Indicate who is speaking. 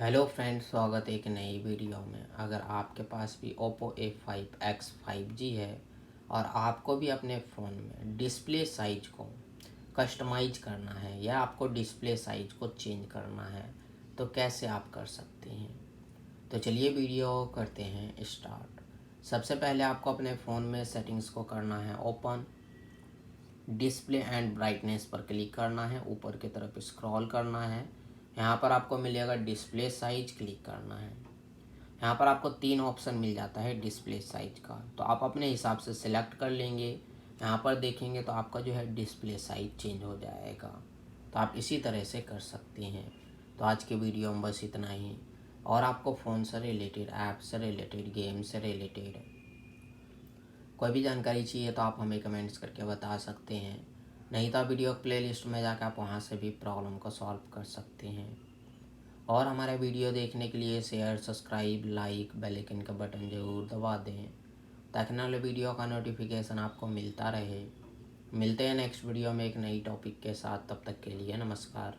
Speaker 1: Hello friends, स्वागत है एक नई वीडियो में। अगर आपके पास भी Oppo A5X 5G है और आपको भी अपने फ़ोन में डिस्प्ले साइज को कस्टमाइज करना है या आपको डिस्प्ले साइज को चेंज करना है तो कैसे आप कर सकते हैं। तो चलिए वीडियो करते हैं स्टार्ट। सबसे पहले आपको अपने फ़ोन में सेटिंग्स को करना है ओपन, डिस्प्ले एंड ब्राइटनेस पर क्लिक करना है, ऊपर की तरफ स्क्रॉल करना है। यहाँ पर आपको मिलेगा डिस्प्ले साइज, क्लिक करना है। यहाँ पर आपको 3 ऑप्शन मिल जाता है डिस्प्ले साइज का, तो आप अपने हिसाब से सिलेक्ट कर लेंगे। यहाँ पर देखेंगे तो आपका जो है डिस्प्ले साइज चेंज हो जाएगा। तो आप इसी तरह से कर सकते हैं। तो आज के वीडियो में बस इतना ही। और आपको फ़ोन से रिलेटेड, ऐप से रिलेटेड, गेम से रिलेटेड कोई भी जानकारी चाहिए तो आप हमें कमेंट्स करके बता सकते हैं। नहीं तो आप वीडियो प्लेलिस्ट में जाकर आप वहाँ से भी प्रॉब्लम को सॉल्व कर सकते हैं। और हमारा वीडियो देखने के लिए share, subscribe, like, bell icon का बटन ज़रूर दबा दें ताकि नए वीडियो का नोटिफिकेशन आपको मिलता रहे। मिलते हैं नेक्स्ट वीडियो में एक नई टॉपिक के साथ। तब तक के लिए नमस्कार।